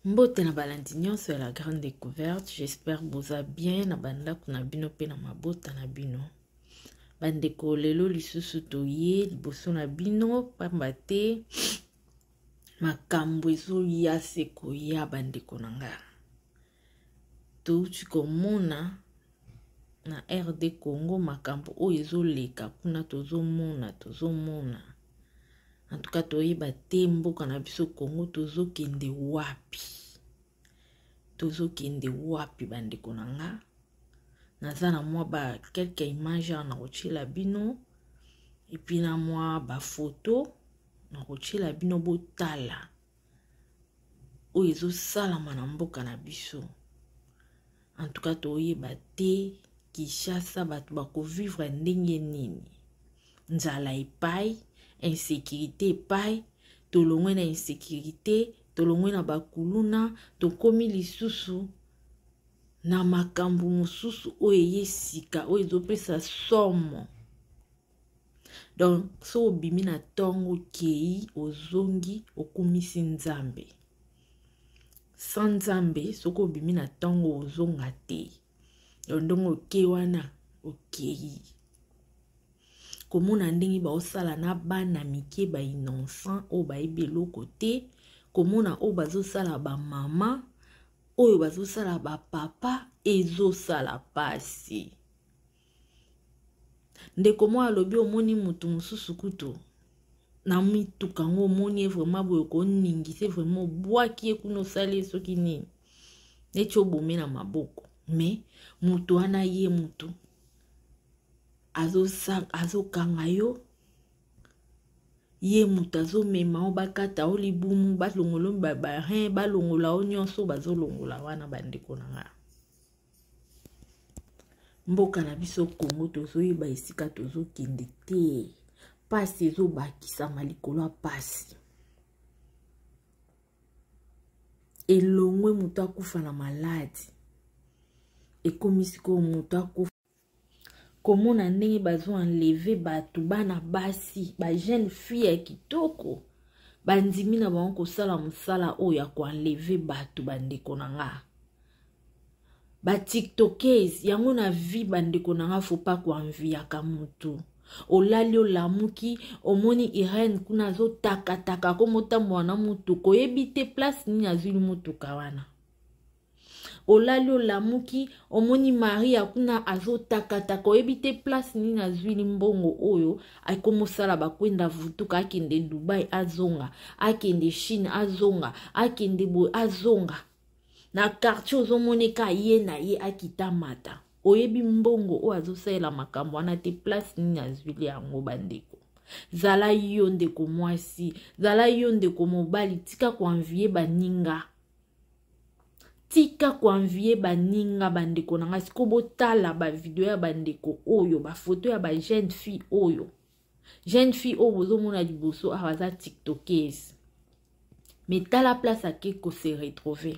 Mbote na balandignon sur la grande découverte. J'espère boza bien na banda kuna bino pe na mabota na bino. Bandeko lelo lisusu toye liboso na bino pamba te makambo ezo ya seko ya bandeko nanga. Touti komona na RD Congo makambo oyo ezo leka kuna tozomona. En tout cas toyeba te mboka na biso Congo tozokende wapi. Bandeko nanga. Naza na mwa ba quelques images na kochela bino et puis na mwa ba photo na kochela bino botala oyo ezosalama na mboka na biso. En tout cas toyeba te Kinshasa bato bakovivre ndenge nini. Nzala epai, insécurité epai, tolongwe na insécurité, tolongwe na bakuluna, tokomi lisusu na makambo mosusu oyo yesika oyo ezopesa somo. Donc so obimi na tongo kei ozongi okumisi nzambe. Sans nzambe soko obimi na tongo ozonga te. Ndongo okei wana okei. Komona ndenge baosala na bana mike ba innocent o bayebi eloko te. Komona o bazosala ba mama oyo bazosala ba papa ezosala pasi. Ndeko mwa alobi omoni mutu mususu kutu na mituka ngo omoni vraiment boyo koningise vraiment bwaki ekuno sali soki nini. Neti obome na maboko. Mais mutu wana ye mutu azokanga yo. Ye mutu azomema o bakata o libumu balongolo babarin balongola o nyonso bazolongola wana bandeko nanga. Mboka na biso Congo tozoyeba esika tozokende te. Pasi ezobakisama likolo ya pasi. Elongwe mutu akufa na maladi. Ekomisiko mutu akufa. Komona ndenge bazo enlever batu bana basi, ba jeune fille ya kitoko. Bandimi na bango kosala musala oyo ya ko enlever batu bandeko nanga. Ba tiktokers yango na vie bandeko nanga faut pas ko enviaka mutu. Olali olamuki omoni Irene kuna zo taka ko motambo wana mutu koyebi te place nini azuli mutuka wana. Olali olamuki omoni Maria kuna azotaka koyebi te place nini azwili mbongo oyo akomosala bakwenda vutuka akende Dubai azonga, akende Chine azonga, akende bo azonga. Na quartier ozomoneka ye na ye akitamata. Oyebi mbongo o azosaela makambo wana te place nini azwili yango bandeko. Zala yo ndeko mwasi, zala yo ndeko mobali tika ko envier baninga. Tika ko envier baninga bandeko nanga siko botala ba video ya bandeko oyo ba photo ya ba jeune fille oyo. Jeune fille oyo bozomona liboso abaza tiktokers. Mais tala place ake ko se retrouver.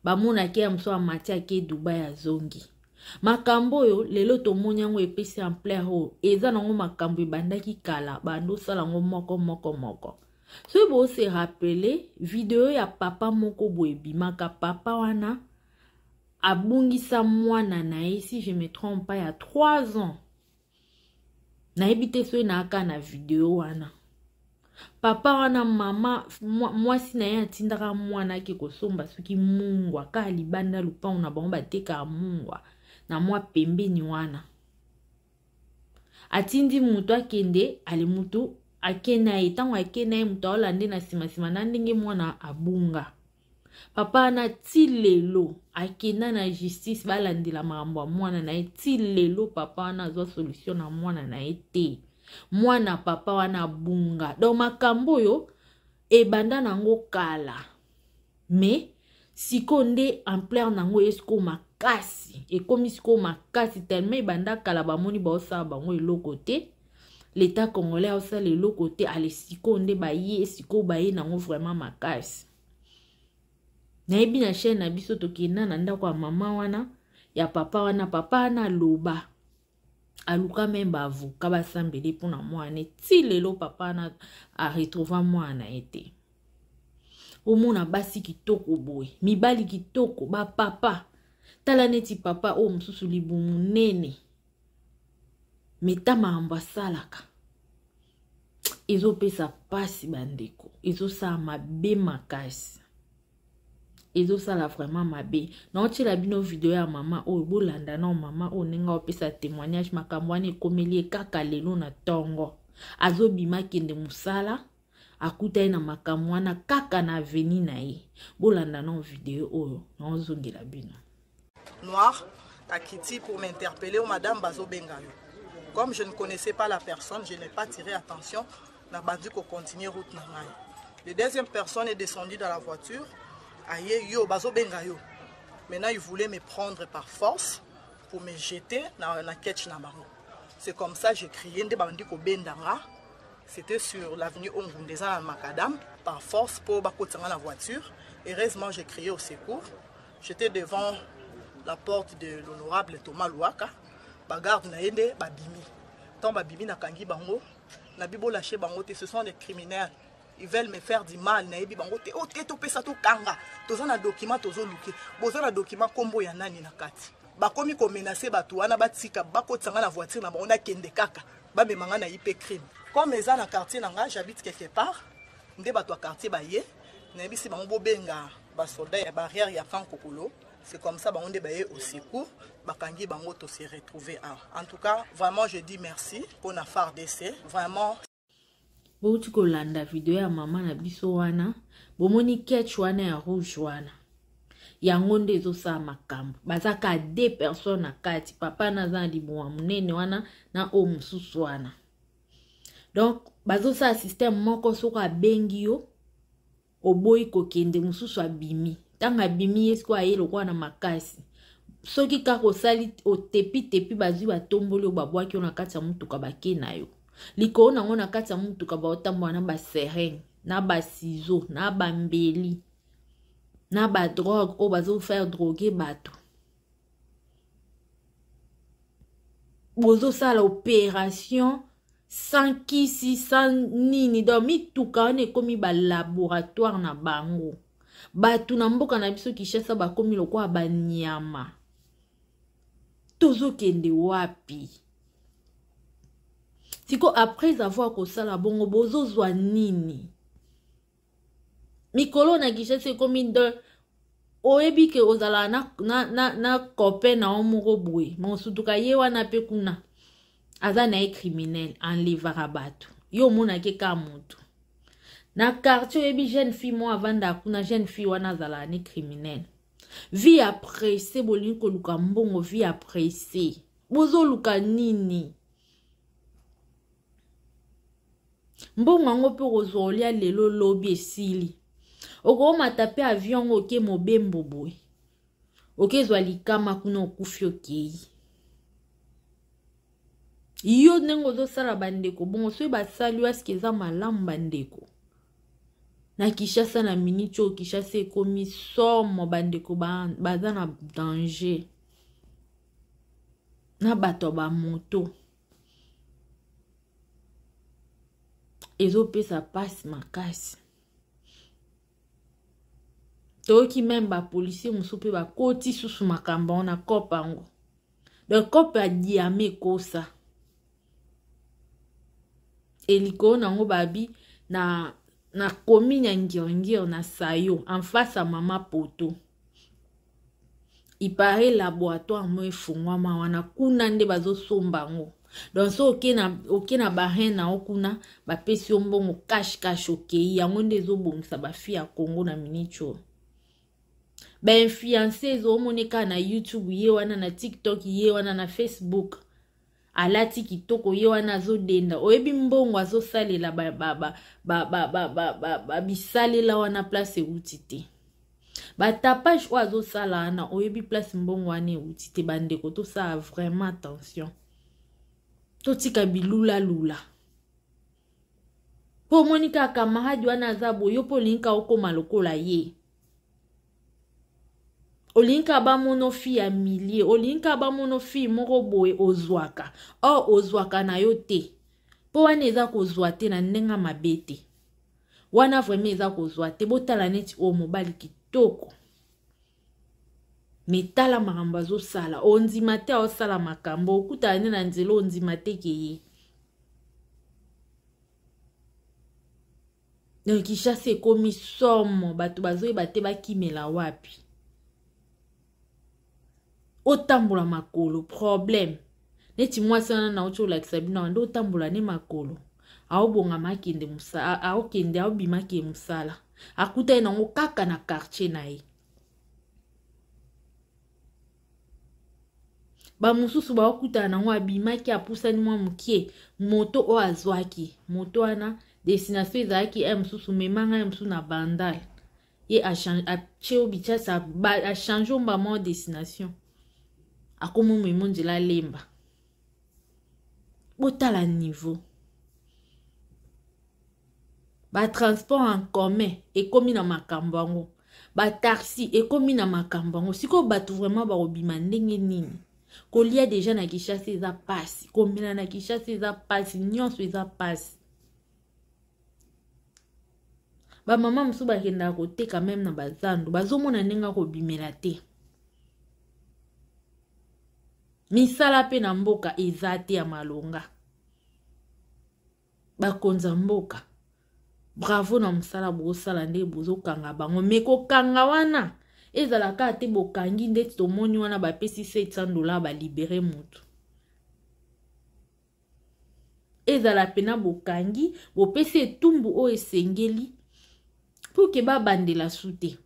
Ba mona ke amso amati ake Dubai azongi. Makambo oyo lelo tomoni yango epesi ampleur oyo eza nango makambo ebandaki kala bando sala ngo moko. So bo se rappeler video ya papa moko boye bimaka papa wana abungisa mwana na ye si je me trompe pas ya 3 ans. Na ebite so na aka na video wana. Papa wana mama mwasi na ye atindaka mwana ke kosomba soki mungwa ka libanda lupango na bango bateka mungwa na mwa pembeni wana. Atindi mutu akende ale mutu akena etango akena ye mutu aolande na sima na ndenge mwana abunga. Papa na ti lelo akena na justice balandela makambo ya mwana na ye ti lelo papa wana azwa solution na mwana na ye te. Mwana papa wana abunga. Donc makambo yo ebanda nango kala. Mais siko nde ampleur nango esko makasi. Ekomi siko makasi tellement ebanda kala bamoni baosala bango eloko te. L'État congolais a aussi le côté à l'esiko nde baye siko baye nango vraiment makasi. Na ebi na chaîne na biso tokenda na ndako ya mama wana ya papa wana loba. Aluka memba avocat basambeli pona mwana ti lelo papa na a retrouver mwana ete. omona basi kitoko boye mibali kitoko ba papa tala neti papa o mususu libu munene metama ambasalaka ezopesa pasi bandeko ezosala mabe makasi ezosala vraiment mabe naotiela bino video ya mama oyo bolanda na mama oyo nenga opesa témoignage makambo wana ekomeli kaka lelo na tongo azobima kende musala akutai na makambo wana kaka na aveni na ye bolanda na video oyo naozongela bino Noir a quitté pour m'interpeller au madame Bazo Bengayo. Comme je ne connaissais pas la personne, je n'ai pas tiré attention. On a dit qu'on continue route normale. La deuxième personne est descendue dans la voiture. Aïe, yo, Bazo Bengayo. Maintenant, il voulait me prendre par force pour me jeter dans la ketch Namaro. C'est comme ça que j'ai crié. C'était sur l'avenue Ongundeza à Macadam, par force pour bakoter la voiture. Heureusement, j'ai crié au secours. J'étais devant la porte de l'honorable Thomas Louaka. Bagarde naende babimi. Tant babimi na kangi bango. Na bibo lâché bango te, ce sont des criminels. Ils veulent me faire du mal. Na ebi bango te. Oh te to pesa to kanga. Tozo na document tozo luke. Bozo na document kombo ya nani na kati. Bakomi ko menacer batu wana batika bako tsanga na voiture na bango na kende kaka. Ba me manga na IP crime. Comme eza na quartier nanga, j'habite quelque part. Nde bato quartier baye. Na ebi si bango bobenga ba soldat ya barrière ya fan kokolo. C'est comme ça on est au secours, bakangi bango to se retrouver en tout cas vraiment je dis merci pour la FARDC vraiment bouti ko landa video ya mama na biso wana bomoni ketch wana ya rouge wana yango nde ezosa makambo bazaka 2 personnes na kati papa na za libuwa munene wana na o mususu wana donc bazosa système moko soko abengi yo oboyi kokende mususu abimi tanga bimi yesko ayelo kwa na makasi soki kako sali o tepi bazwi batomboli obabwaki ona kati ya mutuka bake na yo liko na ngona kati ya mutuka ba otambo na ba sereng na ba ciseaux na ba mbeli na ba drogue o bazo faire droguer bato bozo sala opération sans kisi sans nini do mituka one komi ba laboratoire na bango batu na mboka na biso Kinshasa bakomi lokwa banyama tozo kende wapi siko après avoir kosala bongo bozo zwa nini mikolo na Kinshasa komi de oyebi ke ozala na copain na omoko boye monsutuka ye wana pe kuna aza na criminel enlevera batu yo mona ke ka mutu na quartier ebi jeune fille moi avant d'akuna jeune fille wana zala ni criminel vie après c'est bolinko luka mbongo vie après c'est bozo luka nini mbongo ngo pe rozolia lelo lobi esili oko matape avion oke mobembo boy oke zwa likama kuna okufi okei yo nengo zo sala bandeko bongo so basali waske za malamu bandeko na Kinshasa na minicho Kinshasa ekomi somo bandeko baza na danger na bato ba moto ezopesa pasi makasi toki même ba policier musupe ba koti susu makambo na kopango donc kope a diame kosa eliko nango babi na commune ngiongo na sayo en face à mama poto il paraît laboratoire mo efungwama wana kuna nde bazo sombango donc so okena bahena okuna bapesi mbongo cash okei yango nde ezobongisa bafi ya Congo na minicho ba influencers omoneka na YouTube ye wana na TikTok ye wana na Facebook alati kitoko ye wana azodenda oyebi mbongo azosalela bisalela wana place eutite batapage o azosala na oyebi place mbongo wana eutite bandeko to ça vraiment attention totika bilula lula po monika camarade wana azabo yo po linka okoma lokola ye olinka ba monofi ya millier olinka ba monofi moko boye ozwaka ozwaka na yo te po wana eza kozwa te na ndenga mabete wana vraiment eza kozwa te botala neti o mobali kitoko metala makambo azosala ondima te aosala makambo okutala ne na nzela ondima te ke ye donc Kinshasa ekomi somo bato bazoyeba te bakimela wapi otambola makolo problème neti mwasi wana nauti olakisa bino nde otambola ne makolo aobongama akende musala aokende aobimaki musala akuta ye nango kaka na quartier na ye bamususu baokutana nango abimaki apusani mwa mokie moto o azwaki moto wana destination ezalaki mususu memanga mususu na bandal ye achie obichasa achange omba mwa destination akomo memo nzela lemba botala niveau ba transport en commun ekomi na makambo yango ba taxi ekomi na makambo yango siko bato vraiment bakobima ndenge nini kolia deja na Kinshasa eza pasi komela na Kinshasa eza pasi nyonso eza pasi ba mama musu bakenda koteka même na bazando bazomona ndenge kobimela te misala pe na mboka eza te ya malonga bakonza mboka bravo na musala bosala nde bozokanga bango mekokanga wana ezalaka te bokangi ndeti tomoni wana bapesi $700 balibere moto ezala pena bokangi bopesi etumbu o esengeli pour ke babandela sute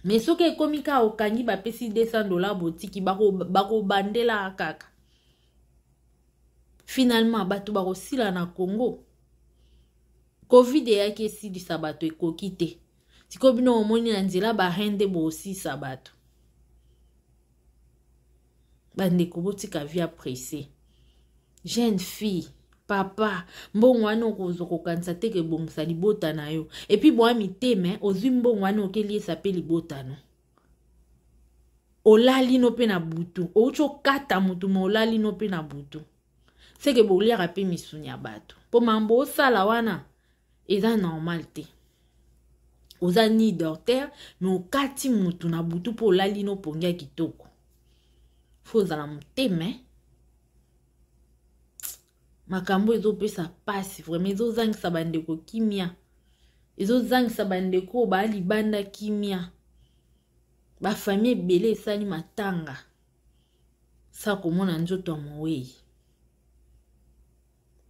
mais soki ekomi ka okangi bapesi $200 botiki bakobandela kaka finalement bato bakosila na Congo covid eyaki esilisa bato ekoki te siko bino omoni na nzela bahende boosisa bato bandeko botika via pressé jeune fille papa mbongo wana okokanisa te ke bongisa libota na yo epi bwa miteme ozwi mbongo wana okeliesa pe libotano olali no pe na butu outi okata mutu ma olali no pe na butu seke boliaka pe misuni ya bato po mambo osala wana eza normal te oza ni docteur mais okati mutu na butu po olali no pongia kitoko fo ozala moteme makambo ezopesa pasi vraiment ezozangisa bandeko kimia ezozangisa bandeko balibanda kimia bafamille ebele esali matanga sa komona nzoto ya mowei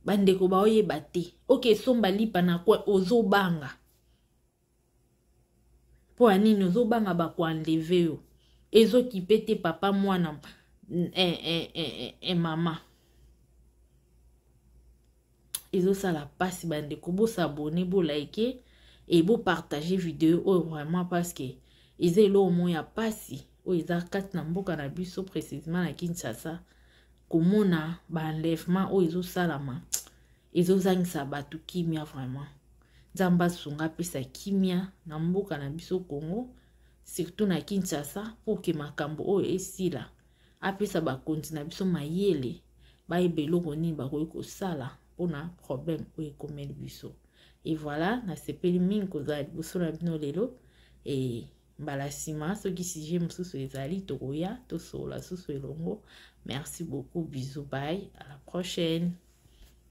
bandeko baoyeba te oke somba lipa na kwa ozobanga po anini ozobanga bakoenleve yo ezokipe te papa mwana mama ezosala pasi bandeko bosabone bolike et bopartage video oyo vraiment parce que eza eloko moko ya pasi oyo eza kati na mboka na biso précisément na Kinshasa komona baenlèvement oyo ezosalama ezozangisa bato kimia vraiment nzambe asunga apesa kimia na mboka na biso Congo surtout na Kinshasa pour que makambo oyo esila apesa bakonzi na biso mayele bayeba eloko nini bakoki kosala mpona problème oyo ekomeli biso et voilà nasepeli mingi kozala liboso na bino lelo e mbala nsima soki sujet mosusu ezali tokoya tosola susu elongo. Merci beaucoup, bisous, bye, à la prochaine.